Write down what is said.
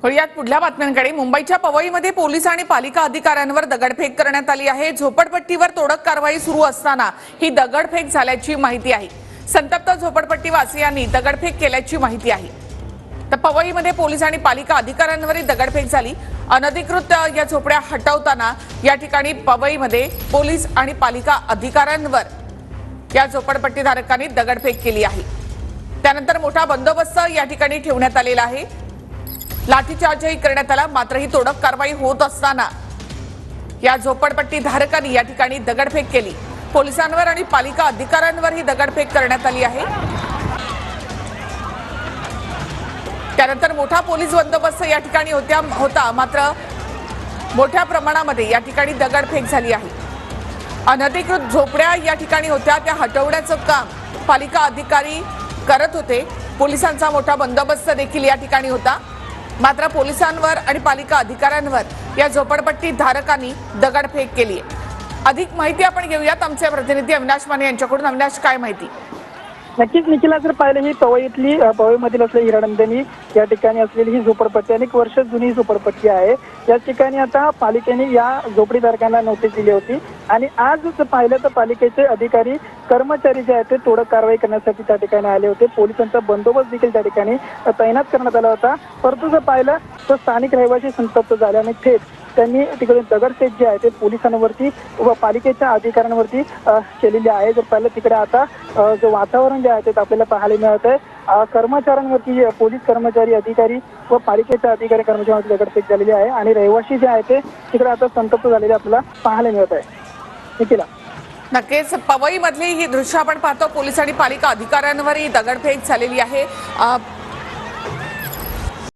वळूयात पुढल्या बातम्यांकडे। मुंबईच्या पवईमध्ये पोलीस आणि पालिका अधिकाऱ्यांवर दगडफेक करण्यात आली आहे। झोपडपट्टीवर तोडक कारवाई सुरू असताना ही दगडफेक झाल्याची माहिती आहे। संतप्त झोपडपट्टी वासियांनी दगडफेक केल्याची माहिती आहे। तर पवईमध्ये पोलीस आणि पालिका अधिकाऱ्यांवर दगडफेक झाली। अनधिकृत या झोपड्या हटवताना या ठिकाणी पवईमध्ये पोलीस आणि पालिका अधिकाऱ्यांवर या झोपडपट्टीधारकांनी दगडफेक केली आहे। त्यानंतर मोठा बंदोबस्त या ठिकाणी ठेवण्यात आलेला आहे। लाठीचार्जही करण्यात आला। मात्र ही तोडक कारवाई होत असताना या झोपडपट्टी धारकांनी या ठिकाणी दगडफेक केली। पोलिसांवर आणि पालिका अधिकाऱ्यांवर ही दगडफेक करण्यात आली आहे। त्यानंतर मोठा पोलीस बंदोबस्त या ठिकाणी होता। मात्र मोठ्या प्रमाणामध्ये या ठिकाणी दगडफेक झाली आहे। अनधिकृत झोपड्या या ठिकाणी होत्या, त्या हटवण्याचं काम पालिका अधिकारी करत होते। पोलिसांचा मोठा बंदोबस्त देखील या ठिकाणी होता। मात्र पोलिसांवर आणि पालिका अधिकाऱ्यांवर या झोपडपट्टी धारकांनी दगडफेक केली आहे। अधिक माहिती आपण घेऊयात आमचे प्रतिनिधी अविनाश माने यांच्याकडून। अविनाश, काय माहिती? नक्कीच निखिला, जर पाहिलं ही पवईमधील असलेली हिरानंदिनी या ठिकाणी असलेली ही झोपडपट्टी अनेक वर्ष जुनी झोपडपट्टी आहे। या ठिकाणी आता पालिकेने या झोपडीधारकांना नोटीस दिली होती आणि आज पाहिलं तर पालिकेचे अधिकारी कर्मचारी जे आहेत ते तोडक कारवाई करण्यासाठी त्या ठिकाणी आले होते। पोलिसांचा बंदोबस्त देखील त्या ठिकाणी तैनात करण्यात आला होता। परंतु जर पाहिलं तर स्थानिक रहिवासी संतप्त झाले आणि थेट त्यांनी तिकडे दगडफेक जे आहे ते पोलिसांवरती व पालिकेच्या अधिकाऱ्यांवरती केलेली आहे। जर पाहिलं तिकडे आता जो वातावरण जे आहे ते आपल्याला पाहायला मिळत आहे। कर्मचाऱ्यांवरती पोलीस कर्मचारी अधिकारी व पालिकेच्या अधिकारी कर्मचाऱ्यांवरती दगडफेक झालेली आहे आणि रहिवासी जे आहे ते तिकडे आता संतप्त झालेले आपल्याला पाहायला मिळत आहे। निखिला, नक्कीच पवई मधली ही दृश्य आपण पाहतो। पोलीस आणि पालिका अधिकाऱ्यांवर ही दगडफेक झालेली आहे।